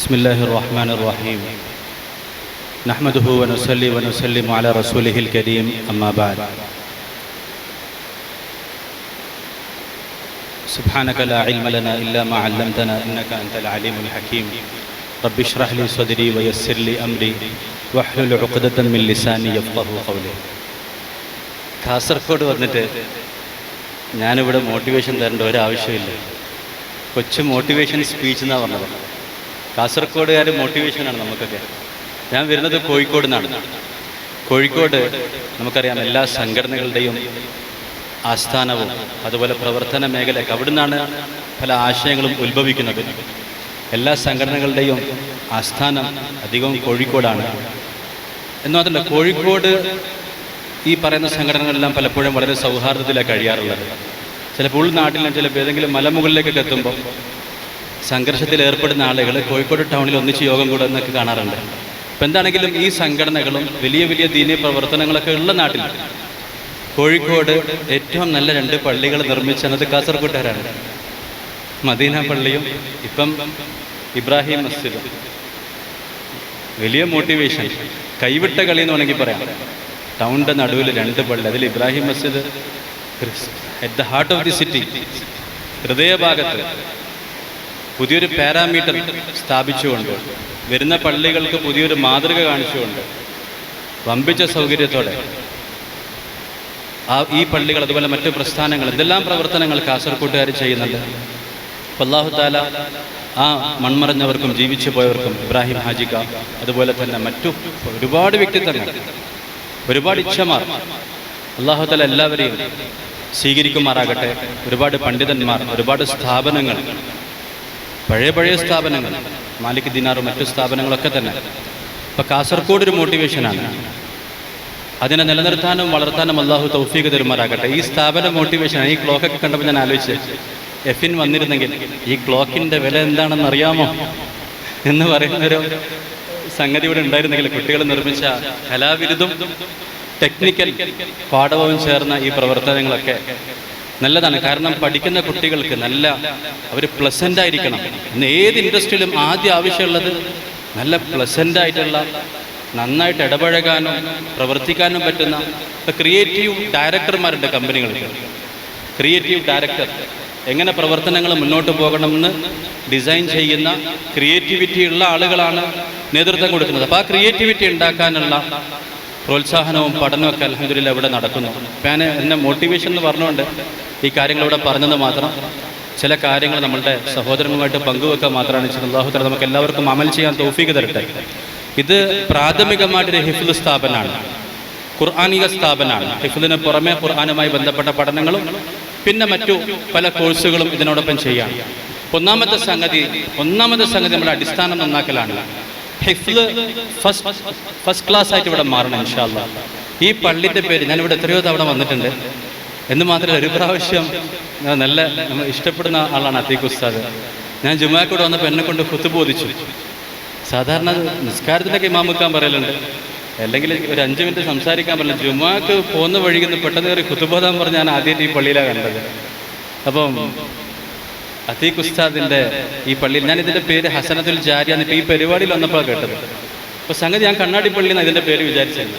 بسم الله الرحمن الرحيم نحمده ونصلي ونسلم على رسوله الكريم أما بعد سبحانك لا علم لنا إلا ما علمتنا إنك أنت العليم الحكيم رب اشرح لي صدري ويسر لي أمري واحلل عقدة من لساني يفقهوا قولي കാസർഗോഡ് വന്നിട്ട് ഞാനിവിടെ മോട്ടിവേഷൻ തരേണ്ട ഒരാവശ്യമില്ല. കൊച്ചു മോട്ടിവേഷൻ സ്പീച്ച് എന്നാണ് പറഞ്ഞത്. കാസർഗോഡുകാർ മോട്ടിവേഷനാണ് നമുക്കൊക്കെ. ഞാൻ വരുന്നത് കോഴിക്കോട് നിന്നാണ്. കോഴിക്കോട് നമുക്കറിയാം എല്ലാ സംഘടനകളുടെയും ആസ്ഥാനവും അതുപോലെ പ്രവർത്തന മേഖലയൊക്കെ അവിടെ നിന്നാണ് പല ആശയങ്ങളും ഉത്ഭവിക്കുന്നത്. എല്ലാ സംഘടനകളുടെയും ആസ്ഥാനം അധികവും കോഴിക്കോടാണ്. എന്നുമാത്രമല്ല, കോഴിക്കോട് ഈ പറയുന്ന സംഘടനകളെല്ലാം പലപ്പോഴും വളരെ സൗഹാർദ്ദത്തിലാണ് കഴിയാറുള്ളത്. ചിലപ്പോൾ ഉൾനാട്ടിലും ചിലപ്പോൾ ഏതെങ്കിലും മലമുകളിലേക്കൊക്കെ എത്തുമ്പോൾ സംഘർഷത്തിൽ ഏർപ്പെടുന്ന ആളുകൾ കോഴിക്കോട് ടൗണിൽ ഒന്നിച്ച് യോഗം കൂടുന്നൊക്കെ കാണാറുണ്ട്. അപ്പം എന്താണെങ്കിലും ഈ സംഘടനകളും വലിയ വലിയ ദീനീ പ്രവർത്തനങ്ങളൊക്കെ ഉള്ള നാട്ടിൽ കോഴിക്കോട് ഏറ്റവും നല്ല 2 പള്ളികൾ നിർമ്മിച്ചത് കാസർഗോട്ടുകാരാണ്. മദീന പള്ളിയും ഇപ്പം ഇബ്രാഹിം മസ്ജിദും. വലിയ മോട്ടിവേഷൻ, കൈവിട്ട കളി എന്ന് വേണമെങ്കിൽ പറയാം. ടൗണിൻ്റെ നടുവിൽ 2 പള്ളി, അതിൽ Ibrahim Masjid at the heart of the city, ഹൃദയഭാഗത്ത് പുതിയൊരു പാരാമീറ്റർ സ്ഥാപിച്ചുകൊണ്ട് വരുന്ന പള്ളികൾക്ക് പുതിയൊരു മാതൃക കാണിച്ചുകൊണ്ട് വമ്പിച്ച സൗകര്യത്തോടെ ഈ പള്ളികൾ അതുപോലെ മറ്റു പ്രസ്ഥാനങ്ങൾ എന്തെല്ലാം പ്രവർത്തനങ്ങൾ കാസർഗോട്ടുകാർ ചെയ്യുന്നുണ്ട്. അപ്പോൾ അല്ലാഹു തആല ആ മൺമറഞ്ഞവർക്കും ജീവിച്ചു പോയവർക്കും ഇബ്രാഹിം ഹാജിക്ക അതുപോലെ തന്നെ മറ്റു ഒരുപാട് വ്യക്തിത്വങ്ങൾ, ഒരുപാട് ഇച്ഛമാർ, അല്ലാഹു തആല എല്ലാവരെയും സ്വീകരിക്കുമാറാകട്ടെ. ഒരുപാട് പണ്ഡിതന്മാർ, ഒരുപാട് സ്ഥാപനങ്ങൾ, പഴയ സ്ഥാപനങ്ങൾ, മാലിക് ദിനാറും മറ്റു സ്ഥാപനങ്ങളൊക്കെ തന്നെ. ഇപ്പോൾ കാസർഗോഡ് ഒരു മോട്ടിവേഷനാണ്. അതിനെ നിലനിർത്താനും വളർത്താനും അല്ലാഹു തൗഫീഖ് തരുമാറാകട്ടെ. ഈ സ്ഥാപന മോട്ടിവേഷനാണ്. ഈ ക്ലോക്കൊക്കെ കണ്ടപ്പോൾ ഞാൻ ആലോചിച്ച്, എഫിൻ വന്നിരുന്നെങ്കിൽ ഈ ക്ലോക്കിൻ്റെ വില എന്താണെന്ന് അറിയാമോ എന്ന് പറയുന്നൊരു സംഗതി ഇവിടെ ഉണ്ടായിരുന്നെങ്കിൽ, കുട്ടികൾ നിർമ്മിച്ച കലാവിരുതും ടെക്നിക്കൽ പാഠവും ചേർന്ന ഈ പ്രവർത്തനങ്ങളൊക്കെ നല്ലതാണ്. കാരണം പഠിക്കുന്ന കുട്ടികൾക്ക് അവർ പ്ലസൻ്റ് ആയിരിക്കണം. ഇന്ന് ഏത് ഇൻഡസ്ട്രിയിലും ആദ്യം ആവശ്യമുള്ളത് നല്ല പ്ലസൻ്റ് ആയിട്ടുള്ള, നന്നായിട്ട് ഇടപഴകാനും പ്രവർത്തിക്കാനും പറ്റുന്ന ക്രിയേറ്റീവ് ഡയറക്ടർമാരുണ്ട് കമ്പനികൾക്ക്. ക്രിയേറ്റീവ് ഡയറക്ടർ എങ്ങനെ പ്രവർത്തനങ്ങൾ മുന്നോട്ട് പോകണമെന്ന് ഡിസൈൻ ചെയ്യുന്ന ക്രിയേറ്റിവിറ്റി ഉള്ള ആളുകളാണ് നേതൃത്വം കൊടുക്കുന്നത്. അപ്പോൾ ആ ക്രിയേറ്റിവിറ്റി ഉണ്ടാക്കാനുള്ള പ്രോത്സാഹനവും പഠനമൊക്കെ അൽഹംദുലില്ലാഹ് ഇവിടെ നടക്കുന്നു. ഞാൻ എന്നെ മോട്ടിവേഷൻ എന്ന് പറഞ്ഞുകൊണ്ട് ഈ കാര്യങ്ങൾ ഇവിടെ പറഞ്ഞത് മാത്രം. ചില കാര്യങ്ങൾ നമ്മളുടെ സഹോദരങ്ങളുമായിട്ട് പങ്കുവെക്കാൻ മാത്രമാണ്. അല്ലാഹു തആല നമുക്ക് എല്ലാവർക്കും അമൽ ചെയ്യാൻ തൗഫീഖ് തരട്ടെ. ഇത് പ്രാഥമികമായിട്ടൊരു ഹിഫ്ള് സ്ഥാപനമാണ്, ഖുർആനിക സ്ഥാപനമാണ്. ഹിഫ്ളിന് പുറമെ ഖുർആനുമായി ബന്ധപ്പെട്ട പഠനങ്ങളും പിന്നെ മറ്റു പല കോഴ്സുകളും ഇതിനോടൊപ്പം ചെയ്യാം. ഒന്നാമത്തെ സംഗതി നമ്മുടെ അടിസ്ഥാനം നന്നാക്കലാണ്. ഹിഫ്ള് ഫസ്റ്റ് ക്ലാസ് ആയിട്ട് ഇവിടെ മാറണം ഇൻഷാ അല്ലാഹ്. ഈ പള്ളിൻ്റെ പേര് ഞാനിവിടെ എത്രയോ തവണ വന്നിട്ടുണ്ട് എന്ന് മാത്രമല്ല, ഒരു പ്രാവശ്യം നമ്മൾ ഇഷ്ടപ്പെടുന്ന ആളാണ് അത്തീഖ് ഉസ്താദ്. ഞാൻ ജുമാക്കൂടെ വന്നപ്പോൾ എന്നെ കൊണ്ട് ഖുത്ബ ഓതിച്ചു. സാധാരണ നിസ്കാരത്തിനൊക്കെ ഇമാം വെക്കാൻ പറയലുണ്ട്, അല്ലെങ്കിൽ ഒരു 5 മിനിറ്റ് സംസാരിക്കാൻ പറയില്ല. ജുമാക്ക് പോകുന്ന വഴിക്കുന്ന പെട്ടെന്ന് കയറി ഖുത്ബ ഓതാൻ പറഞ്ഞ് ഞാൻ ആദ്യമായിട്ട് ഈ പള്ളിയിലാണ് കണ്ടത്. അപ്പം അത്തീഖ് ഉസ്താദിൻ്റെ ഈ പള്ളിയിൽ ഞാൻ ഇതിൻ്റെ പേര് ഹസനത്തുൽ ജാരിയ എന്നിട്ട് ഈ പരിപാടിയിൽ വന്നപ്പോൾ കേട്ടത്. അപ്പോൾ സംഗതി ഞാൻ കണ്ണാടി പള്ളി എന്നാണ് ഇതിൻ്റെ പേര് വിചാരിച്ചത്.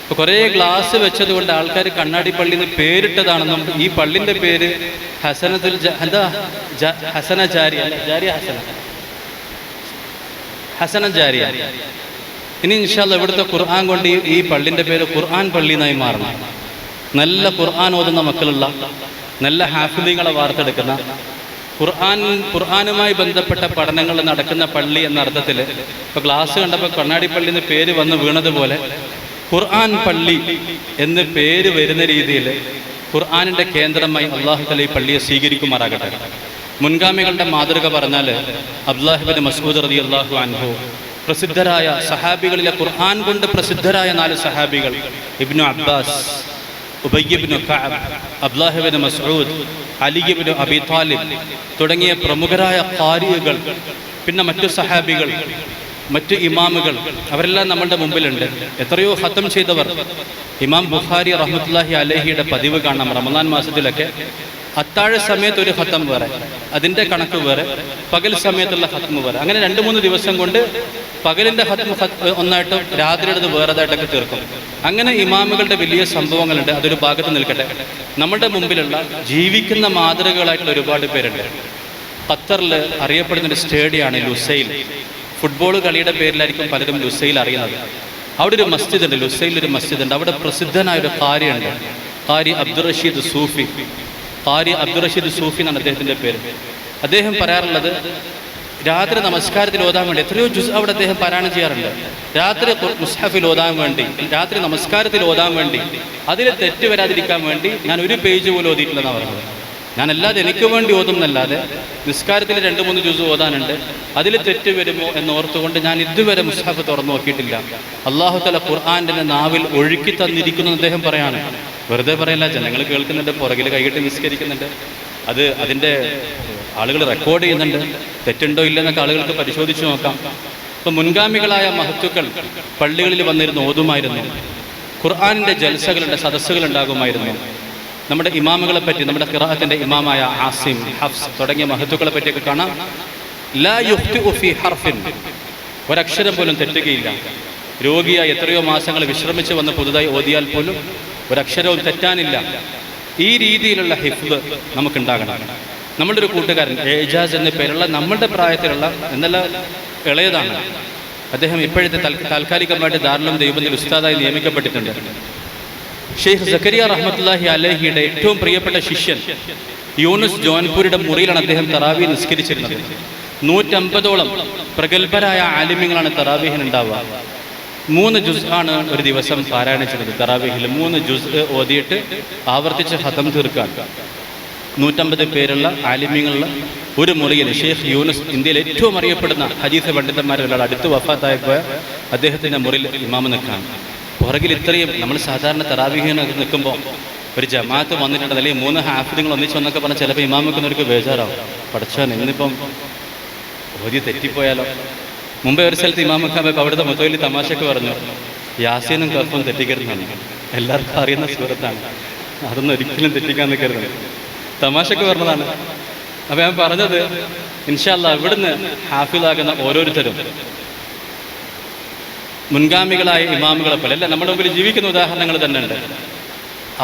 അപ്പോൾ കുറേ ഗ്ലാസ് വെച്ചതുകൊണ്ട് ആൾക്കാർ കണ്ണാടി പള്ളി എന്ന് പേരിട്ടതാണെന്നും ഈ പള്ളിൻ്റെ പേര് ഹസനത്തുൽ ഹസന ജാരിയ, ഹസന ജാരിയ. ഇനി ഇൻഷാ അല്ലാഹ് ഇവിടുത്തെ ഖുർആൻ കൊണ്ട് ഈ പള്ളിൻ്റെ പേര് ഖുർആൻ പള്ളി എന്നായി മാറണം. നല്ല ഖുർആൻ ഓതുന്ന മക്കളുള്ള, നല്ല ഹാഫിളീങ്ങളെ വാർത്തെടുക്കുന്ന, ഖുർആനുമായി ബന്ധപ്പെട്ട പഠനങ്ങൾ നടക്കുന്ന പള്ളി എന്ന അർത്ഥത്തിൽ. ഇപ്പോൾ ഗ്ലാസ് കണ്ടപ്പോൾ കണ്ണാടി പള്ളി എന്ന് പേര് വന്ന് വീണതുപോലെ ഖുർആൻ പള്ളി എന്ന് പേര് വരുന്ന രീതിയിൽ ഖുർആനിൻ്റെ കേന്ദ്രമായി അല്ലാഹു തആല ഈ പള്ളിയെ സ്വീകരിക്കുമാറാകട്ടെ. മുൻഗാമികളുടെ മാതൃക പറഞ്ഞാൽ അബ്ദുല്ലാഹ് ഇബ്നു മസ്ഊദ് റളിയല്ലാഹു അൻഹു, പ്രസിദ്ധരായ സഹാബികളിലെ ഖുർആൻ കൊണ്ട് പ്രസിദ്ധരായ 4 സഹാബികൾ, Ibn Abbas, Ubayy Ibn Kaab, Abdullah Ibn Masud, Ali Ibn Abi Talib തുടങ്ങിയ പ്രമുഖരായ ഖാരികൾ, പിന്നെ മറ്റു സഹാബികൾ, മറ്റു ഇമാമുകൾ, അവരെല്ലാം നമ്മളുടെ മുമ്പിലുണ്ട്. എത്രയോ ഖത്തം ചെയ്തവർ. ഇമാം ബുഖാരി റഹ്മത്തുള്ളാഹി അലൈഹിയുടെ പതിവ് കാണാം, റമദാൻ മാസത്തിലൊക്കെ അത്താഴ സമയത്ത് ഒരു ഖത്തം വേറെ, അതിൻ്റെ കണക്ക് വേറെ, പകൽ സമയത്തുള്ള ഖത്മ് വേറെ. അങ്ങനെ 2-3 ദിവസം കൊണ്ട് പകലിൻ്റെ ഖത്മ് ഒന്നായിട്ടും രാത്രിയുടേത് വേറെതായിട്ടൊക്കെ തീർക്കും. അങ്ങനെ ഇമാമുകളുടെ വലിയ സംഭവങ്ങളുണ്ട്. അതൊരു ഭാഗത്ത് നിൽക്കട്ടെ. നമ്മുടെ മുമ്പിലുള്ള ജീവിക്കുന്ന മാതൃകകളായിട്ടുള്ള ഒരുപാട് പേരുണ്ട്. ഖത്തറിൽ അറിയപ്പെടുന്നൊരു സ്റ്റേഡിയമാണ് ലുസൈൽ. ഫുട്ബോൾ കളിയുടെ പേരിലായിരിക്കും പലരും ലുസൈൽ അറിയുന്നത്. അവിടെ ഒരു മസ്ജിദ് ഉണ്ട്, ലുസൈലിൽ ഒരു മസ്ജിദ് ഉണ്ട്. അവിടെ പ്രസിദ്ധനായൊരു ഖാരിയുണ്ട്, ഖാരി അബ്ദുർ റഷീദ് സൂഫി. ഖാരി അബ്ദുർ റഷീദ് സൂഫി എന്നാണ് അദ്ദേഹത്തിൻ്റെ പേര്. അദ്ദേഹം പറയാറുള്ളത്, രാത്രി നമസ്കാരത്തിൽ ഓതാൻ വേണ്ടി എത്രയോ ജുസ് അവിടെ അദ്ദേഹം പാരായണം ചെയ്യാറുണ്ട്. രാത്രി മുസ്ഹഫിൽ ഓതാൻ വേണ്ടി, രാത്രി നമസ്കാരത്തിൽ ഓതാൻ വേണ്ടി, അതിൽ തെറ്റ് വരാതിരിക്കാൻ വേണ്ടി ഞാൻ ഒരു പേജ് പോലും ഓതിയിട്ടില്ലെന്നാണ് പറഞ്ഞത്. ഞാനല്ലാതെ എനിക്ക് വേണ്ടി ഓതുന്നല്ലാതെ നിസ്കാരത്തിൽ 2-3 ജുസ് ഓതാനുണ്ട്, അതിൽ തെറ്റ് വരുമോ എന്നോർത്തുകൊണ്ട് ഞാൻ ഇതുവരെ മുസ്ഹഫ് തുറന്നു നോക്കിയിട്ടില്ല. അല്ലാഹു തആല ഖുർആൻ്റെ നാവിൽ ഒഴുക്കി തന്നിരിക്കുന്നു അദ്ദേഹം പറയാണ്. വെറുതെ പറയല്ല, ജനങ്ങൾ കേൾക്കുന്നുണ്ട്, പുറകിൽ കൈകെട്ടി നിസ്കരിക്കുന്നുണ്ട്, അതിൻ്റെ ആളുകൾ റെക്കോർഡ് ചെയ്യുന്നുണ്ട്. തെറ്റുണ്ടോ ഇല്ലെന്നൊക്കെ ആളുകൾക്ക് പരിശോധിച്ച് നോക്കാം. ഇപ്പം മുൻഗാമികളായ മഹത്തുക്കൾ പള്ളികളിൽ വന്നിരുന്ന് ഓതുമായിരുന്നു. ഖുർആനിൻ്റെ ജൽസകളുണ്ട്, സദസ്സുകളുണ്ടാകുമായിരുന്നു. നമ്മുടെ ഇമാമുകളെ പറ്റി, നമ്മുടെ ഖിറാഅത്തിൻ്റെ ഇമാമായ ആസിം, ഹഫ്സ് തുടങ്ങിയ മഹത്തുക്കളെ പറ്റിയൊക്കെ കാണാം. ലാ യുഖ്തിഉ ഫീ ഹർഫിൻ, ഒരക്ഷരം പോലും തെറ്റുകയില്ല. രോഗിയായി എത്രയോ മാസങ്ങൾ വിശ്രമിച്ച് വന്ന് പുതുതായി ഓതിയാൽ പോലും ഒരക്ഷരവും തെറ്റാനില്ല. ഈ രീതിയിലുള്ള ഹിഫ്ദ് നമുക്കുണ്ടാകണം. നമ്മളുടെ ഒരു കൂട്ടുകാരൻ ഏജാസ് എന്ന പേരുള്ള നമ്മളുടെ പ്രായത്തിലുള്ള എന്നല്ല ഇളയതാണ് അദ്ദേഹം, ഇപ്പോഴത്തെ താൽക്കാലികമായിട്ട് ദാറുൽ ദൈവത്തിൽ ഉസ്താദായി നിയമിക്കപ്പെട്ടിട്ടുണ്ട്. ഷെയ്ഖ് സക്കരിയ റഹ്മത്തുള്ളാഹി അലൈഹിയുടെ ഏറ്റവും പ്രിയപ്പെട്ട ശിഷ്യൻ യൂനുസ് ജോൻപൂരിയുടെ മുറിയിലാണ് അദ്ദേഹം തറാവീ നിസ്കരിച്ചിരുന്നത്. 150ഓളം പ്രഗത്ഭരായ ആലിമ്യങ്ങളാണ് തറാവീഹിന് ഉണ്ടാവുക. 3 ജുസ് ആണ് ഒരു ദിവസം പാരായണിച്ചത്. തറാവീഹിൽ 3 ജുസ് ഓതിയിട്ട് ആവർത്തിച്ച് ഖതം തീർക്കാൻ 150 പേരുള്ള ആലിമ്യങ്ങളുള്ള ഒരു മുറിയിൽ ഷെയ്ഖ് യൂനുസ്, ഇന്ത്യയിൽ ഏറ്റവും അറിയപ്പെടുന്ന ഹദീസ് പണ്ഡിതന്മാരിൽ അടുത്ത് വഫാത്തായപ്പോൾ അദ്ദേഹത്തിൻ്റെ മുറിയിൽ ഇമാമ് നിൽക്കാൻ. പുറകിൽ ഇത്രയും നമ്മൾ സാധാരണ തറാവീഹിന് നിൽക്കുമ്പോൾ ഒരു ജമാഅത്ത് വന്നിട്ടുണ്ട്, അല്ലെങ്കിൽ 3 ഹാഫിദുകൾ ഒന്നിച്ചൊന്നൊക്കെ പറഞ്ഞാൽ ചിലപ്പോൾ ഇമാമിക്കുന്നവർക്ക് ബേജാറാവും. പഠിച്ചാൽ ഇന്നിപ്പം ഓതി തെറ്റിപ്പോയാലോ. മുമ്പേ ഒരു സ്ഥലത്ത് ഇമാമക്കാൻ പോയപ്പോൾ അവിടുത്തെ മുത്തോലി തമാശക്ക് പറഞ്ഞു, യാസീനും കഫും തെറ്റിക്കരുതെന്നാണ്. എല്ലാവർക്കും അറിയുന്ന സൂറത്താണ്, അതൊന്നും ഒരിക്കലും തെറ്റിക്കാൻ നിൽക്കരുത്. തമാശക്ക് പറഞ്ഞതാണ്. അപ്പോൾ ഞാൻ പറഞ്ഞത്, ഇൻഷാ അല്ലാഹ് ഇവിടുന്ന് ഹാഫിളാകുന്ന ഓരോരുത്തരും മുൻഗാമികളായ ഇമാമുകളെ പോലെ, അല്ല നമ്മുടെ മുമ്പിൽ ജീവിക്കുന്ന ഉദാഹരണങ്ങൾ തന്നെ ഉണ്ട്,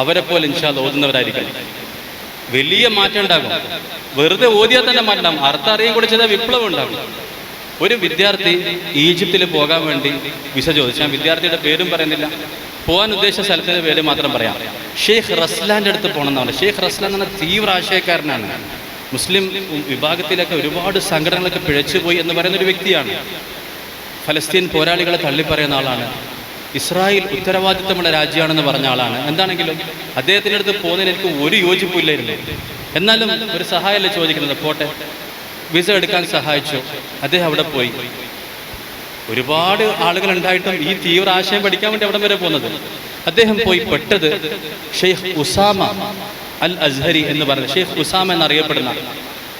അവരെ പോലെ ഇൻഷാ അല്ലാഹ് ഓതുന്നവരായിരിക്കും. വലിയ മാറ്റം ഉണ്ടാകും. വെറുതെ ഓതിയാൽ തന്നെ മാറ്റം ഉണ്ടാകും. അർത്ഥം അറിയാൻ കൂടെ ചെയ്താൽ വിപ്ലവം ഉണ്ടാകും. ഒരു വിദ്യാർത്ഥി ഈജിപ്തിൽ പോകാൻ വേണ്ടി വിസ ചോദിച്ചു. ഞാൻ വിദ്യാർത്ഥിയുടെ പേരും പറയുന്നില്ല, പോകാൻ ഉദ്ദേശിച്ച സ്ഥലത്തിൻ്റെ പേര് മാത്രം പറയാം. ഷെയ്ഖ് റസ്ലാൻ്റെ അടുത്ത് പോകണമെന്നാണ്. ഷെയ്ഖ് റസ്ലാൻ എന്ന് പറഞ്ഞാൽ തീവ്ര ആശയക്കാരനാണ്. മുസ്ലിം വിഭാഗത്തിലൊക്കെ ഒരുപാട് സംഘടനകളൊക്കെ പിഴച്ചുപോയി എന്ന് പറയുന്നൊരു വ്യക്തിയാണ്. ഫലസ്തീൻ പോരാളികളെ തള്ളിപ്പറയുന്ന ആളാണ്. ഇസ്രായേൽ ഉത്തരവാദിത്തമുള്ള രാജ്യമാണെന്ന് പറഞ്ഞ ആളാണ്. എന്താണെങ്കിലും അദ്ദേഹത്തിൻ്റെ അടുത്ത് പോകുന്നതിന് എനിക്ക് ഒരു യോജിപ്പില്ലായിരുന്നു. എന്നാലും ഒരു സഹായമല്ലേ ചോദിക്കുന്നത്, പോട്ടെ. വിസ എടുക്കാൻ സഹായിച്ചു. അദ്ദേഹം അവിടെ പോയി. ഒരുപാട് ആളുകൾ ഉണ്ടായിട്ടും ഈ തീവ്ര ആശയം പഠിക്കാൻ വേണ്ടി അവിടെ വരെ പോകുന്നത്. അദ്ദേഹം പോയി പെട്ടത് ഷെയ്ഖ് ഉസാമ അൽ അസ്ഹരി എന്ന് പറഞ്ഞ, ഷെയ്ഖ് ഉസാമ എന്നറിയപ്പെടുന്ന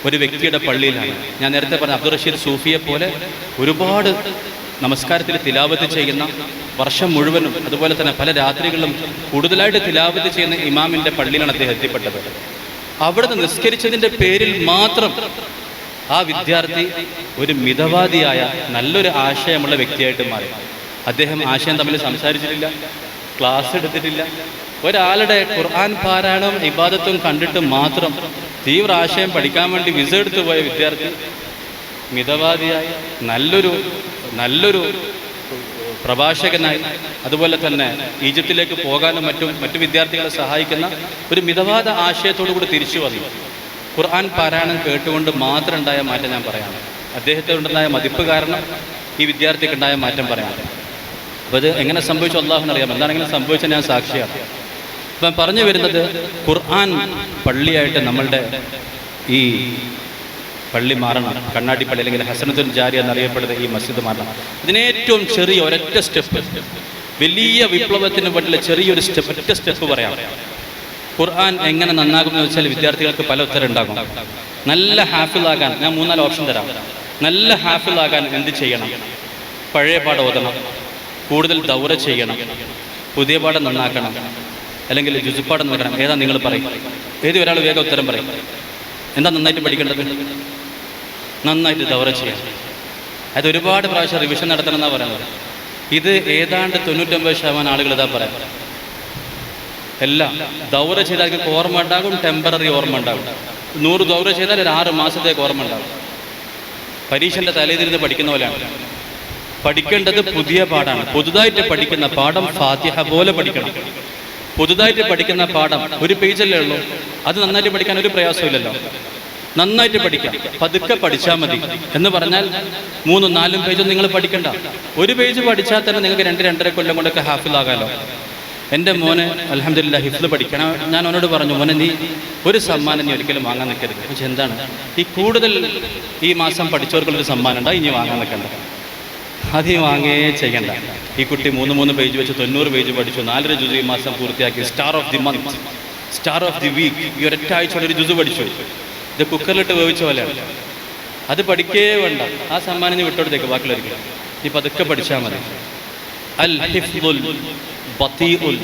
ഒരു വ്യക്തിയുടെ പള്ളിയിലാണ്. ഞാൻ നേരത്തെ പറഞ്ഞ അബ്ദുർ റഷീദ് സൂഫിയെ പോലെ ഒരുപാട് നമസ്കാരത്തിൽ തിലാവത്ത് ചെയ്യുന്ന, വർഷം മുഴുവനും അതുപോലെ തന്നെ പല രാത്രികളിലും കൂടുതലായിട്ട് തിലാവത്ത് ചെയ്യുന്ന ഇമാമിൻ്റെ പള്ളിയിലാണ് അദ്ദേഹം എത്തിപ്പെട്ടത്. അവിടുന്ന് നിസ്കരിച്ചതിൻ്റെ പേരിൽ മാത്രം ആ വിദ്യാർത്ഥി ഒരു മിതവാദിയായ നല്ലൊരു ആശയമുള്ള വ്യക്തിയായിട്ട് മാറി. അദ്ദേഹം ആശയം തമ്മിൽ സംസാരിച്ചിട്ടില്ല, ക്ലാസ് എടുത്തിട്ടില്ല. ഒരാളുടെ ഖുർആൻ പാരായണവും ഇബാദത്തും കണ്ടിട്ട് മാത്രം തീവ്ര ആശയം പഠിക്കാൻ വേണ്ടി വിസ എടുത്തു പോയ വിദ്യാർത്ഥി മിതവാദിയായി നല്ലൊരു പ്രഭാഷകനായി, അതുപോലെ തന്നെ ഈജിപ്തിലേക്ക് പോകാനും മറ്റു വിദ്യാർത്ഥികളെ സഹായിക്കുന്ന ഒരു മിതവാദ ആശയത്തോടു കൂടി തിരിച്ചു വന്നു. ഖുർആൻ പാരായണം കേട്ടുകൊണ്ട് മാത്രം ഉണ്ടായ മാറ്റം ഞാൻ പറയാം. അദ്ദേഹത്തിനുണ്ടായ മതിപ്പ് കാരണം ഈ വിദ്യാർത്ഥിക്കുണ്ടായ മാറ്റം പറയാം. അപ്പോൾ ഇത് എങ്ങനെ സംഭവിച്ചു അല്ലാഹുവിനറിയാം. എന്താണെങ്കിലും സംഭവിച്ച ഞാൻ സാക്ഷിയാണ്. അപ്പം പറഞ്ഞു വരുന്നത്, ഖുർആൻ പള്ളിയായിട്ട് നമ്മളുടെ ഈ പള്ളി മാറണം. കണ്ണാടി പള്ളി അല്ലെങ്കിൽ ഹസനത്തുൽ ജാരിയ എന്നറിയപ്പെടുന്ന ഈ മസ്ജിദ് മാറണം. ഇതിനേറ്റവും ചെറിയ ഒരൊറ്റ സ്റ്റെപ്പ്, വലിയ വിപ്ലവത്തിന് വേണ്ടിയുള്ള ചെറിയൊരു ഒറ്റ സ്റ്റെപ്പ് പറയാം. ഖുർആൻ എങ്ങനെ നന്നാകുമെന്ന് വെച്ചാൽ വിദ്യാർത്ഥികൾക്ക് പല ഉത്തരം ഉണ്ടാകും. നല്ല ഹാഫിളാകാൻ ഞാൻ 3-4 ഓപ്ഷൻ തരാം. നല്ല ഹാഫിളാകാൻ എന്ത് ചെയ്യണം? പഴയ പാഠം ഓതണം, കൂടുതൽ ദൗറ ചെയ്യണം, പുതിയ പാഠം നന്നാക്കണം. അല്ലെങ്കിൽ ജുസുപ്പാടെന്ന് വെക്കണം, ഏതാ നിങ്ങൾ പറയും? ഏത് ഒരാൾ വേഗം ഉത്തരം പറയും. എന്താ നന്നായിട്ട് പഠിക്കേണ്ടത്? നന്നായിട്ട് ദൗറ ചെയ്യാം. അത് ഒരുപാട് പ്രാവശ്യം റിവിഷൻ നടത്തണം എന്നാണ് പറയുന്നത്. ഇത് ഏതാണ്ട് 99% ആളുകൾ ഇതാ പറയാം. എല്ലാം ദൗറ ചെയ്താൽ ഓർമ്മ ഉണ്ടാകും, ടെമ്പററി ഓർമ്മ ഉണ്ടാകും. 100 ദൗറ ചെയ്താൽ ഒരു 6 മാസത്തേക്ക് ഓർമ്മ ഉണ്ടാകും. പരീക്ഷൻ്റെ തലേതിരുന്ന് പഠിക്കുന്ന പോലെയാണ്. പഠിക്കേണ്ടത് പുതിയ പാഠമാണ്. പുതുതായിട്ട് പഠിക്കുന്ന പാഠം ഫാത്തിഹ പോലെ പഠിക്കണം. പുതുതായിട്ട് പഠിക്കുന്ന പാഠം ഒരു പേജല്ലേ ഉള്ളൂ, അത് നന്നായിട്ട് പഠിക്കാൻ ഒരു പ്രയാസമില്ലല്ലോ. നന്നായിട്ട് പഠിക്കാം, പതുക്കെ പഠിച്ചാൽ മതി. എന്ന് പറഞ്ഞാൽ 3-4 പേജും നിങ്ങൾ പഠിക്കണ്ട. ഒരു പേജ് പഠിച്ചാൽ തന്നെ നിങ്ങൾക്ക് 2-2.5 കൊല്ലം കൊണ്ടൊക്കെ ഹാഫിളാകാമല്ലോ. എൻ്റെ മോന് അൽഹംദുലില്ലാ ഹിഫ്ള് പഠിക്കണം. ഞാൻ അവനോട് പറഞ്ഞു, മോനെ നീ ഒരു സമ്മാനം നീ ഒരിക്കലും വാങ്ങാൻ നിൽക്കരുത്. പക്ഷെ എന്താണ് ഈ കൂടുതൽ ഈ മാസം പഠിച്ചവർക്കുള്ളൊരു സമ്മാനം ഉണ്ടായി, ഇനി വാങ്ങാൻ നിൽക്കണ്ട, അത് നീ വാങ്ങുകയേ ചെയ്യണ്ട. ഈ കുട്ടി 3 പേജ് വെച്ച് 90 പേജ് പഠിച്ചു, 4 ജുസ് ഈ മാസം പൂർത്തിയാക്കി. Star of the month, star of the week, ഈ ഒരൊറ്റ ആഴ്ച ഒരു ജുസ് പഠിച്ചു. ഇത് കുക്കറിലിട്ട് വേവിച്ച പോലെയാണ്. അത് പഠിക്കേ വേണ്ട, ആ സമ്മാനം നീ വിട്ടോടത്തേക്ക് ബാക്കിയുള്ളവർക്ക്. നീ പതുക്കെ പഠിച്ചാൽ മതി. അൽ ഹിഫ്ളുൽ ബതീഉൽ,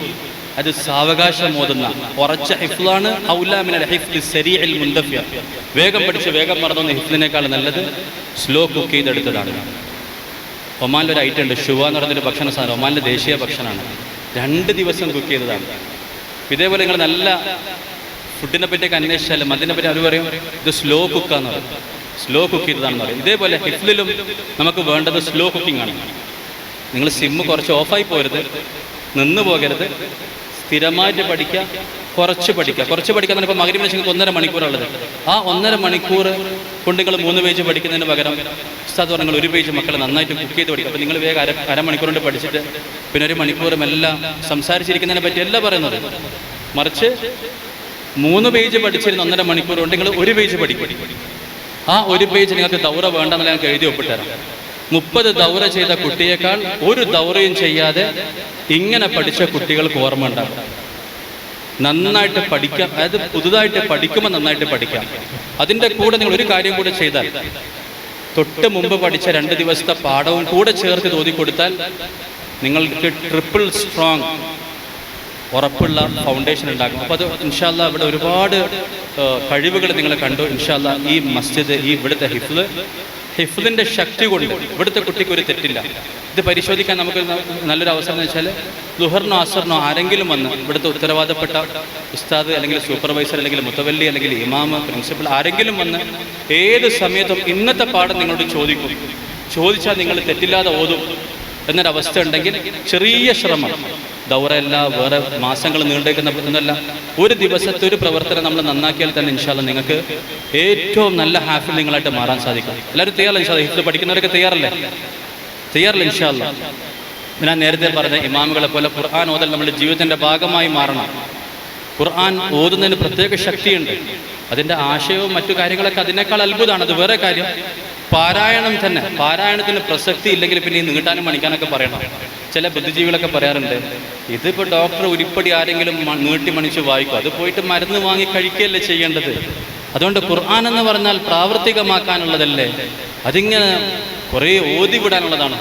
അത് സാവകാശം ഓതുന്ന കുറച്ച ഹിഫ്ളാണ്. ഔലാ മിനൽ ഹിഫ്ളി സരീഇൽ മുൻദഫിയ, വേഗം പഠിച്ച് വേഗം മറന്നുന്ന ഹിഫ്ളിനേക്കാൾ നല്ലത് സ്ലോ കുക്ക് ചെയ്തെടുത്തതാണ്. ഒമാനിൽ ഒരു ഐറ്റം ഉണ്ട്, ഷുവ എന്ന് പറയുന്നൊരു ഭക്ഷണ സാധനം. ഒമാനിലെ ദേശീയ ഭക്ഷണമാണ്. 2 ദിവസം കുക്ക് ചെയ്തതാണ്. ഇതേപോലെ നിങ്ങൾ നല്ല ഫുഡിനെ പറ്റിയൊക്കെ അന്വേഷിച്ചാലും അതിനെ പറ്റി അവർ പറയും ഇത് സ്ലോ കുക്കാന്ന് പറയും, സ്ലോ കുക്ക് ചെയ്തതാണെന്ന് പറയും. ഇതേപോലെ ഹിഫ്ളിലും നമുക്ക് വേണ്ടത് സ്ലോ കുക്കിംഗ് ആണ്. നിങ്ങൾ സിമ്മ് കുറച്ച് ഓഫായി പോരുത്, നിന്ന് പോകരുത്, സ്ഥിരമായിട്ട് പഠിക്കുക, കുറച്ച് പഠിക്കുക. കുറച്ച് പഠിക്കാൻ ഇപ്പോൾ മഗ്‌രിബിന് ശേഷം 1.5 മണിക്കൂറുള്ളത്. ആ 1.5 മണിക്കൂർ കൊണ്ട് നിങ്ങൾ 3 പേജ് പഠിക്കുന്നതിന് പകരം ഉസ്താദ് പറഞ്ഞാൽ 1 പേജ് മക്കളെ നന്നായിട്ട് കുക്ക് ചെയ്ത് പഠിക്കുക. അപ്പോൾ നിങ്ങൾ വേഗം അരമണിക്കൂർ കൊണ്ട് പഠിച്ചിട്ട് പിന്നെ 1 മണിക്കൂറും എല്ലാം സംസാരിച്ചിരിക്കുന്നതിനെ പറ്റിയല്ല പറയുന്നത്. മറിച്ച് 3 പേജ് പഠിച്ചിരുന്ന 1.5 മണിക്കൂർ കൊണ്ട് നിങ്ങൾ 1 പേജ് പഠിക്കും. ആ 1 പേജ് നിങ്ങൾക്ക് ദൗറ വേണ്ടെന്ന് ഞങ്ങൾക്ക് എഴുതി ഒപ്പിട്ടുതരാം. 30 ദൗറ ചെയ്ത കുട്ടിയേക്കാൾ 1 ദൗറയും ചെയ്യാതെ ഇങ്ങനെ പഠിച്ച കുട്ടികൾക്ക് ഓർമ്മ ഉണ്ടാകും. നന്നായിട്ട് പഠിക്കാം, അതായത് പുതുതായിട്ട് പഠിക്കുമ്പോൾ നന്നായിട്ട് പഠിക്കാം. അതിൻ്റെ കൂടെ നിങ്ങൾ ഒരു കാര്യം കൂടെ ചെയ്താൽ, തൊട്ട് മുമ്പ് പഠിച്ച 2 ദിവസത്തെ പാഠവും കൂടെ ചേർത്ത് ഓതി കൊടുത്താൽ നിങ്ങൾക്ക് ട്രിപ്പിൾ സ്ട്രോങ് ഉറപ്പുള്ള ഫൗണ്ടേഷൻ ഉണ്ടാക്കും. അപ്പോൾ അത് ഇൻഷാ അല്ലാഹ് ഇവിടെ ഒരുപാട് കഴിവുകൾ നിങ്ങൾ കണ്ടു. ഇൻഷാ അല്ലാഹ് ഈ മസ്ജിദ്, ഈ ഇവിടുത്തെ ഹിഫ്ളിൻ്റെ ശക്തി കൊണ്ട് ഇവിടുത്തെ കുട്ടിക്ക് ഒരു തെറ്റില്ല. ഇത് പരിശോധിക്കാൻ നമുക്ക് നല്ലൊരു അവസരം എന്ന് വെച്ചാൽ ളുഹറിനോ അസറിനോ ആരെങ്കിലും വന്ന് ഇവിടുത്തെ ഉത്തരവാദപ്പെട്ട ഉസ്താദ് അല്ലെങ്കിൽ സൂപ്പർവൈസർ അല്ലെങ്കിൽ മുത്തവല്ലി അല്ലെങ്കിൽ ഇമാം, പ്രിൻസിപ്പൽ ആരെങ്കിലും വന്ന് ഏത് സമയത്തും ഇന്നത്തെ പാഠം നിങ്ങളോട് ചോദിച്ചാൽ നിങ്ങൾ തെറ്റില്ലാതെ ഓതും എന്നൊരവസ്ഥ ഉണ്ടെങ്കിൽ ചെറിയ ശ്രമം, ദൗറയല്ല, വേറെ മാസങ്ങൾ നീണ്ടേക്കുന്ന ഒന്നല്ല, 1 ദിവസത്തെ ഒരു പ്രവർത്തനം നമ്മൾ നന്നാക്കിയാൽ തന്നെ ഇൻഷാ അല്ലാഹ് നിങ്ങൾക്ക് ഏറ്റവും നല്ല ഹാഫിൽ നിങ്ങളായിട്ട് മാറാൻ സാധിക്കും. എല്ലാവരും തയ്യാറല്ല ഇൻഷാ അല്ലാഹ്? ഹിഫ്ള് പഠിക്കുന്നവരൊക്കെ തയ്യാറല്ലേ ഇൻഷാ അല്ലാഹ്? ഞാൻ നേരത്തെ പറഞ്ഞ ഇമാമുകളെ പോലെ ഖുർആൻ ഓതൽ നമ്മുടെ ജീവിതത്തിൻ്റെ ഭാഗമായി മാറണം. ഖുർആൻ ഓതുന്നതിന് പ്രത്യേക ശക്തിയുണ്ട്. അതിൻ്റെ ആശയവും മറ്റു കാര്യങ്ങളൊക്കെ അതിനേക്കാൾ അത്ഭുതമാണ്. അത് വേറെ കാര്യം. പാരായണം തന്നെ, പാരായണത്തിന് പ്രസക്തി ഇല്ലെങ്കിൽ പിന്നെ ഈ നീട്ടാനും മണിക്കാനൊക്കെ പറയണം. ചില ബുദ്ധിജീവികളൊക്കെ പറയാറുണ്ട്, ഇതിപ്പോൾ ഡോക്ടർ ഉരുപ്പടി ആരെങ്കിലും നീട്ടി മണിച്ച് വായിക്കും, അത് പോയിട്ട് മരുന്ന് വാങ്ങി കഴിക്കുകയല്ലേ ചെയ്യേണ്ടത്. അതുകൊണ്ട് ഖുർആൻ എന്ന് പറഞ്ഞാൽ പ്രാവർത്തികമാക്കാനുള്ളതല്ലേ, അതിങ്ങനെ കുറേ ഓതിവിടാനുള്ളതാണ്.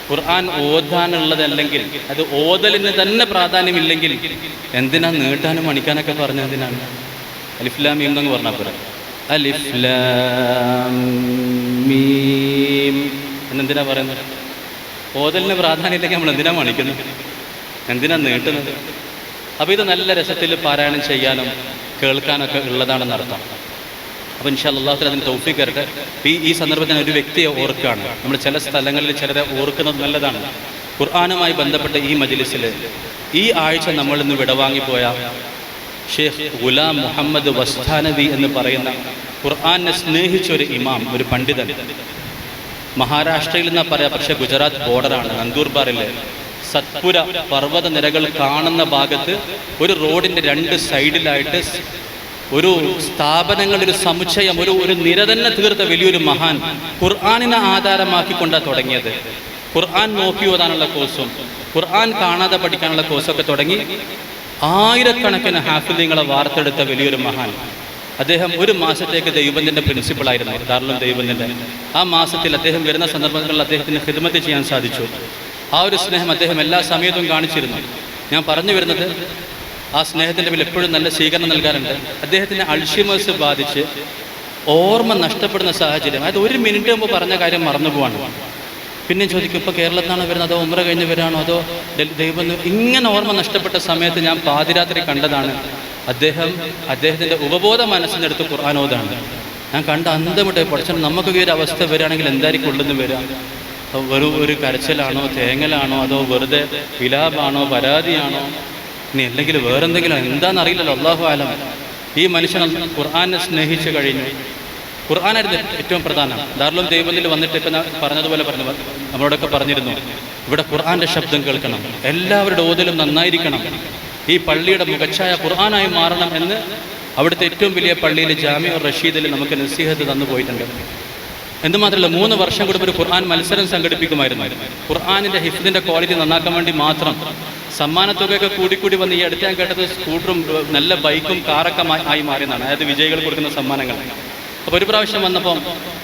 ഖുർആൻ ഓതാനുള്ളതല്ലെങ്കിൽ, അത് ഓതലിന് തന്നെ പ്രാധാന്യമില്ലെങ്കിൽ എന്തിനാ നീട്ടാനും മണിക്കാനൊക്കെ പറഞ്ഞതിനാണ്? അലിഫ് ലാം മീം എന്നങ്ങ് പറഞ്ഞാൽ പോരാ. അലിഫ് ലാം മീം എന്നെന്തിനാ പറയുന്നത്? ഓതലിന് പ്രാധാന്യമില്ലെങ്കിൽ നമ്മൾ എന്തിനാ മണിക്കുന്നത്, എന്തിനാ നീട്ടുന്നത്? അപ്പോൾ ഇത് നല്ല രസത്തിൽ പാരായണം ചെയ്യാനും കേൾക്കാനൊക്കെ ഉള്ളതാണെന്ന് അർത്ഥം. അപ്പോൾ ഇൻഷാ അല്ലാഹ് അതിന് തൗഫീഖ് തരട്ടെ. ഈ സന്ദർഭത്തിൽ ഒരു വ്യക്തിയെ ഓർക്കുകയാണ്. നമ്മൾ ചില സ്ഥലങ്ങളിൽ ചിലരെ ഓർക്കുന്നത് നല്ലതാണ്. ഖുർആനുമായി ബന്ധപ്പെട്ട ഈ മജ്ലിസിൽ ഈ ആഴ്ച നമ്മൾ ഇന്ന് വിടവാങ്ങിപ്പോയ ഷെയ്ഖ് ഗുലാം മുഹമ്മദ് വസ്താനവി എന്ന് പറയുന്ന ഖുർആനെ സ്നേഹിച്ച ഒരു ഇമാം, ഒരു പണ്ഡിതൻ, മഹാരാഷ്ട്രയിൽ നിന്നാണ് പറയാം, പക്ഷേ ഗുജറാത്ത് ബോർഡറാണ്. നന്ദൂർബാറിലെ സത്പുര പർവ്വത നിരകൾ കാണുന്ന ഭാഗത്ത് ഒരു റോഡിൻ്റെ 2 സൈഡിലായിട്ട് ഒരു സ്ഥാപനങ്ങളുടെ ഒരു സമുച്ചയം, ഒരു നിര തന്നെ തീർത്ത വലിയൊരു മഹാൻ ഖുർആനിനെ ആധാരമാക്കിക്കൊണ്ടാണ് തുടങ്ങിയത്. ഖുർആൻ നോക്കി ഓതാനുള്ള കോഴ്സും ഖുർആൻ കാണാതെ പഠിക്കാനുള്ള കോഴ്സൊക്കെ തുടങ്ങി ആയിരക്കണക്കിന് ഹാഫിദീങ്ങളെ വാർത്തെടുത്ത വലിയൊരു മഹാൻ. അദ്ദേഹം 1 മാസത്തേക്ക് ദൈവബന്ധിൻ്റെ പ്രിൻസിപ്പളായിരുന്നു, ദാറുൽ ദൈവബന്ധിൻ്റെ. ആ മാസത്തിൽ അദ്ദേഹം വരുന്ന സന്ദർഭങ്ങളിൽ അദ്ദേഹത്തിന് ഖിദ്മത്ത് ചെയ്യാൻ സാധിച്ചു. ആ ഒരു സ്നേഹം അദ്ദേഹം എല്ലാ സമയത്തും കാണിച്ചിരുന്നു. ഞാൻ പറഞ്ഞു വരുന്നത്, ആ സ്നേഹത്തിൻ്റെ പേരിൽ എപ്പോഴും നല്ല സ്വീകരണം നൽകാറുണ്ട്. അദ്ദേഹത്തിന് അൾഷിമേഴ്സ് ബാധിച്ച് ഓർമ്മ നഷ്ടപ്പെടുന്ന സാഹചര്യം, അതായത് 1 മിനിറ്റ് മുമ്പ് പറഞ്ഞ കാര്യം മറന്നു പോവാണ്. പിന്നെ ചോദിക്കും, ഇപ്പോൾ കേരളത്തിനാണ് വരുന്നത്, അതോ ഉംറ കഴിഞ്ഞ് വരാണോ, അതോ ദൈവം, ഇങ്ങനെ ഓർമ്മ നഷ്ടപ്പെട്ട സമയത്ത് ഞാൻ പാതിരാത്രി കണ്ടതാണ് അദ്ദേഹത്തിൻ്റെ ഉപബോധ മനസ്സിനെടുത്ത് ഖുർആൻ ഓതാണ്. ഞാൻ കണ്ട അന്തമിട്ട് പഠിച്ചാൽ നമുക്ക് ഈ ഒരു അവസ്ഥ വരികയാണെങ്കിൽ എന്തായിരിക്കും ഉള്ളെന്ന് വരിക? വെറും ഒരു കരച്ചിലാണോ, തേങ്ങലാണോ, അതോ വെറുതെ വിലാപാണോ, പരാതിയാണോ, ഇനി അല്ലെങ്കിൽ വേറെന്തെങ്കിലും എന്താണെന്നറിയില്ലല്ലോ. അല്ലാഹു ആലം. ഈ മനുഷ്യൻ ഖുർആനെ സ്നേഹിച്ചു കഴിഞ്ഞു. ഖുർആനായിരുന്നു ഏറ്റവും പ്രധാനം. ദാറുൽ ദൈവത്തിൽ വന്നിട്ട് ഇപ്പം പറഞ്ഞതുപോലെ നമ്മളോടൊക്കെ പറഞ്ഞിരുന്നു, ഇവിടെ ഖുർആൻ്റെ ശബ്ദം കേൾക്കണം, എല്ലാവരുടെ ഓതലും നന്നായിരിക്കണം, ഈ പള്ളിയുടെ മുഖച്ഛായ ഖുർആനായി മാറണം എന്ന് അവിടുത്തെ ഏറ്റവും വലിയ പള്ളിയിൽ ജാമിഉർ റഷീദിൽ നമുക്ക് നസീഹത്ത് തന്നു പോയിട്ടുണ്ട്. എന്തുമാത്രമല്ല, 3 വർഷം കൂടുമ്പോൾ ഒരു ഖുർആൻ മത്സരം സംഘടിപ്പിക്കുമായിരുന്നു. ഖുർആനിൻ്റെ ഹിഫ്ദിൻ്റെ ക്വാളിറ്റി നന്നാക്കാൻ വേണ്ടി മാത്രം. സമ്മാനത്തുകയൊക്കെ കൂടിക്കൂടി വന്ന് ഈ അടുത്ത് ഞാൻ കേട്ടത് സ്കൂട്ടറും നല്ല ബൈക്കും കാറൊക്കെ ആയി മാറിയെന്നാണ്, അതായത് വിജയികൾ കൊടുക്കുന്ന സമ്മാനങ്ങൾ. അപ്പോൾ ഒരു പ്രാവശ്യം വന്നപ്പം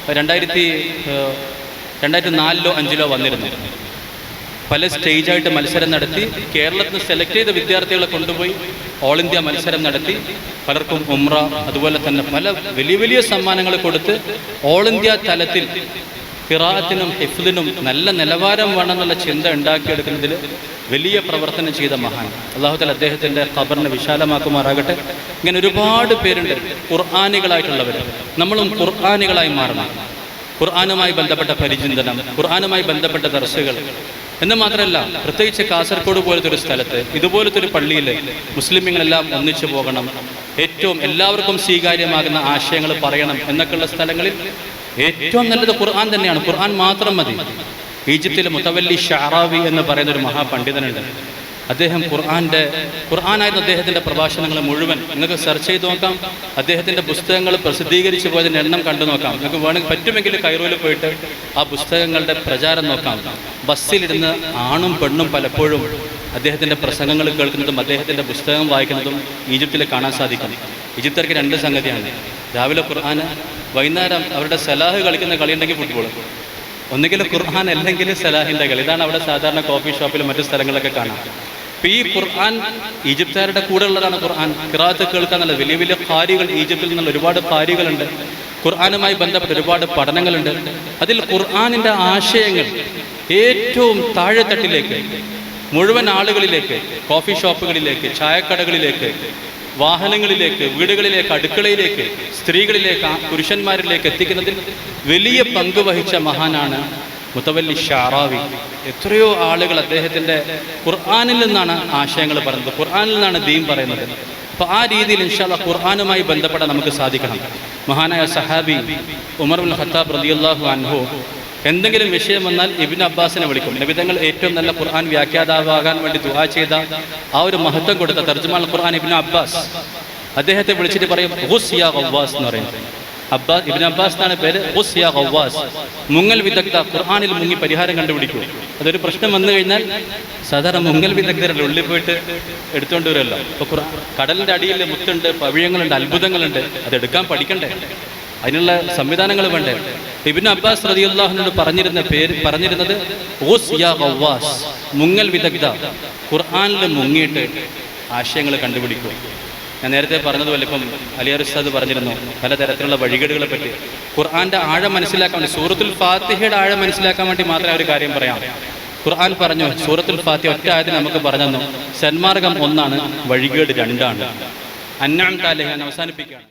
2004-05 വന്നിരുന്നു. പല സ്റ്റേജായിട്ട് മത്സരം നടത്തി കേരളത്തിൽ നിന്ന് സെലക്ട് ചെയ്ത വിദ്യാർത്ഥികളെ കൊണ്ടുപോയി ഓൾ ഇന്ത്യ മത്സരം നടത്തി പലർക്കും ഉംറ അതുപോലെ തന്നെ പല വലിയ വലിയ സമ്മാനങ്ങൾ കൊടുത്ത് ഓൾ ഇന്ത്യ തലത്തിൽ ഖിറാഅത്തിനും ഹിഫ്ദിനും നല്ല നിലവാരം വേണമെന്നുള്ള ചിന്ത ഉണ്ടാക്കിയെടുക്കുന്നതിൽ വലിയ പ്രവർത്തനം ചെയ്ത മഹാൻ. അല്ലാഹു തആല അദ്ദേഹത്തിൻ്റെ ഖബറിനെ വിശാലമാക്കുമാറാകട്ടെ. ഇങ്ങനെ ഒരുപാട് പേരുണ്ട് ഖുർആനികളായിട്ടുള്ളവർ. നമ്മളും ഖുർആനികളായി മാറണം. ഖുർആനുമായി ബന്ധപ്പെട്ട പരിചിന്തനം, ഖുർആനുമായി ബന്ധപ്പെട്ട ദർസുകൾ എന്ന് മാത്രമല്ല, പ്രത്യേകിച്ച് കാസർഗോഡ് പോലത്തെ ഒരു സ്ഥലത്ത് ഇതുപോലത്തെ ഒരു പള്ളിയിൽ മുസ്ലിമുകളെല്ലാം ഒന്നിച്ചു പോകണം, ഏറ്റവും എല്ലാവർക്കും സ്വീകാര്യമാകുന്ന ആശയങ്ങൾ പറയണം എന്നൊക്കെയുള്ള സ്ഥലങ്ങളിൽ ഏറ്റവും നല്ലത് ഖുർആൻ തന്നെയാണ്. ഖുർആൻ മാത്രം മതി. ഈജിപ്തിലെ മുതവല്ലി ഷഅറാവി എന്ന് പറയുന്ന ഒരു മഹാപണ്ഡിതനുണ്ട്. അദ്ദേഹം ഖുർആനായിരുന്നു അദ്ദേഹത്തിൻ്റെ പ്രഭാഷണങ്ങൾ മുഴുവൻ. നിങ്ങൾക്ക് സെർച്ച് ചെയ്ത് നോക്കാം. അദ്ദേഹത്തിൻ്റെ പുസ്തകങ്ങൾ പ്രസിദ്ധീകരിച്ചു പോയതിൻ്റെ എണ്ണം കണ്ടു നോക്കാം. നിങ്ങൾക്ക് വേണമെങ്കിൽ പറ്റുമെങ്കിൽ കൈറോയിൽ പോയിട്ട് ആ പുസ്തകങ്ങളുടെ പ്രചാരം നോക്കാം. ബസ്സിലിരുന്ന് ആണും പെണ്ണും പലപ്പോഴും അദ്ദേഹത്തിൻ്റെ പ്രസംഗങ്ങൾ കേൾക്കുന്നതും അദ്ദേഹത്തിൻ്റെ പുസ്തകം വായിക്കുന്നതും ഈജിപ്തിൽ കാണാൻ സാധിക്കും. ഈജിപ്തർക്ക് 2 സംഗതിയാണ്. രാവിലെ ഖുർആൻ, വൈകുന്നേരം അവരുടെ സലാഹ് കളിക്കുന്ന കളിയുണ്ടെങ്കിൽ ഫുട്ബോൾ. ഒന്നുകിൽ ഖുർആൻ അല്ലെങ്കിൽ സലാഹിൻ്റെ കളി. ഇതാണ് അവിടെ സാധാരണ കോഫി ഷോപ്പിലും മറ്റു സ്ഥലങ്ങളിലൊക്കെ കാണാം. അപ്പോൾ ഈ ഖുർആൻ ഈജിപ്തുകാരുടെ കൂടെ ഉള്ളതാണ്. ഖുർആൻ ഖിറാഅത്ത് കേൾക്കാന്നുള്ള വലിയ വലിയ ഖാരികൾ, ഈജിപ്തിൽ നിന്നുള്ള ഒരുപാട് ഖാരികളുണ്ട്. ഖുർആനുമായി ബന്ധപ്പെട്ട ഒരുപാട് പഠനങ്ങളുണ്ട്. അതിൽ ഖുർആനിൻ്റെ ആശയങ്ങൾ ഏറ്റവും താഴെത്തട്ടിലേക്ക്, മുഴുവൻ ആളുകളിലേക്ക്, കോഫി ഷോപ്പുകളിലേക്ക്, ചായക്കടകളിലേക്ക്, വാഹനങ്ങളിലേക്ക്, വീടുകളിലേക്ക്, അടുക്കളയിലേക്ക്, സ്ത്രീകളിലേക്ക്, പുരുഷന്മാരിലേക്ക് എത്തിക്കുന്നതിൽ വലിയ പങ്ക് വഹിച്ച മഹാനാണ് മുതവല്ലി ഷഅറാവി. എത്രയോ ആളുകൾ അദ്ദേഹത്തിൻ്റെ ഖുർആനിൽ നിന്നാണ് ആശയങ്ങൾ പറയുന്നത്, ഖുർആനിൽ നിന്നാണ് ദീൻ പറയുന്നത്. അപ്പോൾ ആ രീതിയിൽ ഇൻഷാ അല്ലാഹ് ഖുർആനുമായി ബന്ധപ്പെടാൻ നമുക്ക് സാധിക്കണം. മഹാനായ സഹാബി ഉമർ ഇബ്നുൽ ഖത്താബ് റളിയല്ലാഹു അൻഹു എന്തെങ്കിലും വിഷയം വന്നാൽ ഇബ്നു അബ്ബാസിനെ വിളിക്കും. നബി തങ്ങൾ ഏറ്റവും നല്ല ഖുർആൻ വ്യാഖ്യാതാവാകാൻ വേണ്ടി ദുആ ചെയ്ത ആ ഒരു മഹത്വം കൊടുത്ത തർജുമാൽ ഖുർആൻ ഇബ്നു അബ്ബാസ് അദ്ദേഹത്തെ വിളിച്ചിട്ട് പറയും ഖുസ് യാ ഖവ്വാസ് എന്ന് പറയും. ഇബ്നു അബ്ബാസ് എന്നാണ് പേര്. ഖുസ് യാ ഖവ്വാസ്, മുങ്ങൽ വിദഗ്ധ, ഖുർആനിൽ മുങ്ങി പരിഹാരം കണ്ടുപിടിക്കൂ. അതൊരു പ്രശ്നം വന്നു കഴിഞ്ഞാൽ സാധാരണ മുങ്ങൽ വിദഗ്ധരുടെ ഉള്ളിൽ പോയിട്ട് എടുത്തുകൊണ്ട് വരുമല്ലോ. ഇപ്പോൾ കടലിൻ്റെ അടിയിൽ മുത്തുണ്ട്, പവിഴങ്ങളുണ്ട്, അത്ഭുതങ്ങളുണ്ട്. അതെടുക്കാൻ പഠിക്കണ്ടേ? അതിനുള്ള സംവിധാനങ്ങൾ വേണ്ടേ? ഇബ്നു അബ്ബാസ് റളിയല്ലാഹു അൻഹു പറഞ്ഞിരുന്നത് ഖുസ് യാ ഖവ്വാസ്, മുങ്ങൽ വിദഗ്ധ, ഖുർആനിൽ മുങ്ങിയിട്ട് ആശയങ്ങൾ കണ്ടുപിടിക്കും. ഞാൻ നേരത്തെ പറഞ്ഞതുപോലെ ഇപ്പം അലിയാർ ഉസ്താദ് പറഞ്ഞിരുന്നു പലതരത്തിലുള്ള വഴികേടുകളെ പറ്റി. ഖുർആൻ്റെ ആഴം മനസ്സിലാക്കാൻ വേണ്ടി, സൂറത്തുൽ ഫാത്തിഹയുടെ ആഴം മനസ്സിലാക്കാൻ വേണ്ടി മാത്രമേ ഒരു കാര്യം പറയാം. ഖുർആൻ പറഞ്ഞു, സൂറത്തുൽ ഫാത്തിഹ ഒറ്റ ആയത്തിൽ നമുക്ക് പറഞ്ഞു തന്നു, സന്മാർഗം 1 ആണ്, വഴികേട് 2 ആണ്. അൻഅംത അലൈഹിം അവസാനിപ്പിക്കുകയാണ്.